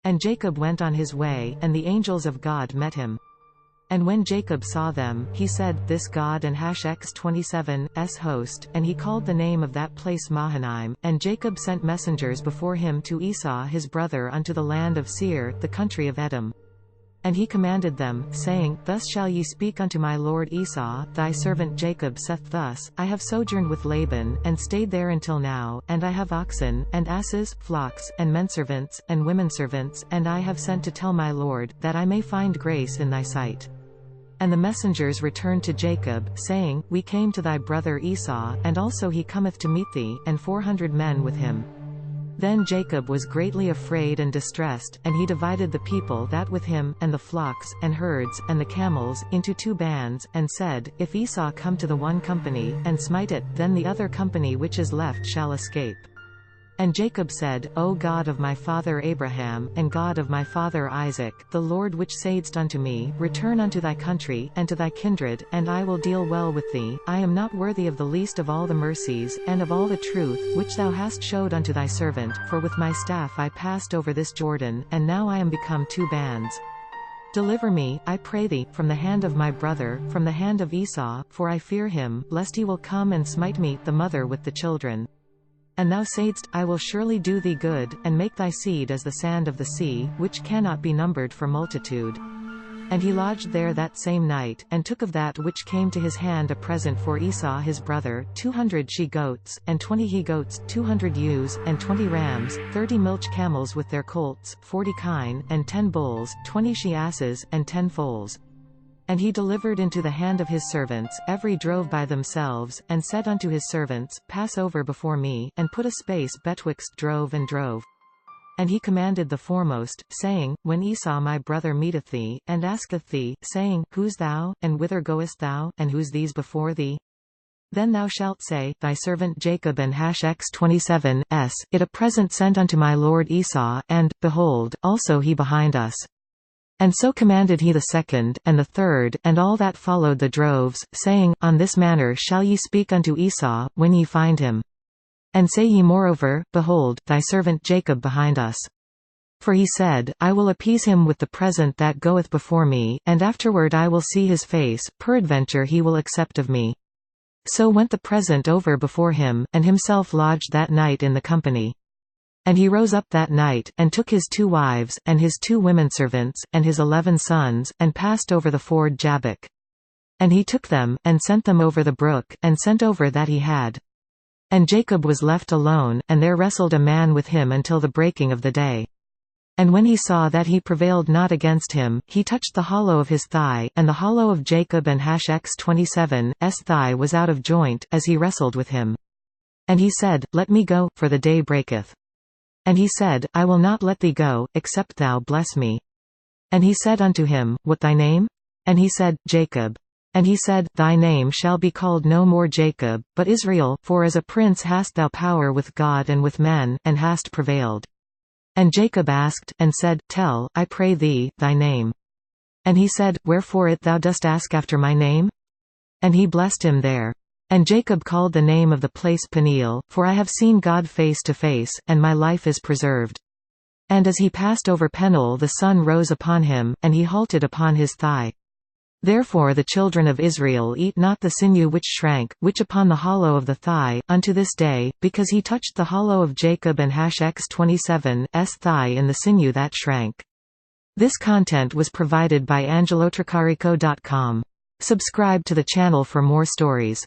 And Jacob went on his way, and the angels of God met him. And when Jacob saw them, he said, This God and hast 27's host, and he called the name of that place Mahanaim. And Jacob sent messengers before him to Esau his brother unto the land of Seir, the country of Edom. And he commanded them, saying, Thus shall ye speak unto my lord Esau, thy servant Jacob saith thus, I have sojourned with Laban, and stayed there until now, and I have oxen, and asses, flocks, and menservants, and womenservants, and I have sent to tell my lord, that I may find grace in thy sight. And the messengers returned to Jacob, saying, We came to thy brother Esau, and also he cometh to meet thee, and 400 men with him. Then Jacob was greatly afraid and distressed, and he divided the people that with him, and the flocks, and herds, and the camels, into 2 bands, and said, If Esau come to the one company, and smite it, then the other company which is left shall escape. And Jacob said, O God of my father Abraham, and God of my father Isaac, the Lord which saidst unto me, Return unto thy country, and to thy kindred, and I will deal well with thee. I am not worthy of the least of all the mercies, and of all the truth, which thou hast shewed unto thy servant, for with my staff I passed over this Jordan, and now I am become 2 bands. Deliver me, I pray thee, from the hand of my brother, from the hand of Esau, for I fear him, lest he will come and smite me, the mother with the children. And thou saidst, I will surely do thee good, and make thy seed as the sand of the sea, which cannot be numbered for multitude. And he lodged there that same night, and took of that which came to his hand a present for Esau his brother, 200 she-goats, and 20 he-goats, 200 ewes, and 20 rams, 30 milch camels with their colts, 40 kine, and 10 bulls, 20 she-asses, and 10 foals. And he delivered into the hand of his servants, every drove by themselves, and said unto his servants, Pass over before me, and put a space betwixt drove and drove. And he commanded the foremost, saying, When Esau my brother meeteth thee, and asketh thee, saying, Who's thou, and whither goest thou, and who's these before thee? Then thou shalt say, Thy servant Jacob and hast 27's, it a present sent unto my lord Esau, and, behold, also he behind us. And so commanded he the second, and the third, and all that followed the droves, saying, On this manner shall ye speak unto Esau, when ye find him. And say ye moreover, Behold, thy servant Jacob behind us. For he said, I will appease him with the present that goeth before me, and afterward I will see his face, peradventure he will accept of me. So went the present over before him, and himself lodged that night in the company. And he rose up that night, and took his 2 wives, and his 2 womenservants, and his 11 sons, and passed over the ford Jabbok. And he took them, and sent them over the brook, and sent over that he had. And Jacob was left alone, and there wrestled a man with him until the breaking of the day. And when he saw that he prevailed not against him, he touched the hollow of his thigh, and the hollow of Jacob and hast 27's thigh was out of joint, as he wrestled with him. And he said, Let me go, for the day breaketh. And he said, I will not let thee go, except thou bless me. And he said unto him, What thy name? And he said, Jacob. And he said, Thy name shall be called no more Jacob, but Israel, for as a prince hast thou power with God and with men, and hast prevailed. And Jacob asked, and said, Tell, I pray thee, thy name. And he said, Wherefore it thou dost ask after my name? And he blessed him there. And Jacob called the name of the place Peniel, for I have seen God face to face, and my life is preserved. And as he passed over Peniel the sun rose upon him, and he halted upon his thigh. Therefore the children of Israel eat not the sinew which shrank, which upon the hollow of the thigh, unto this day, because he touched the hollow of Jacob and hast 27's thigh in the sinew that shrank. This content was provided by angelotricarico.com. Subscribe to the channel for more stories.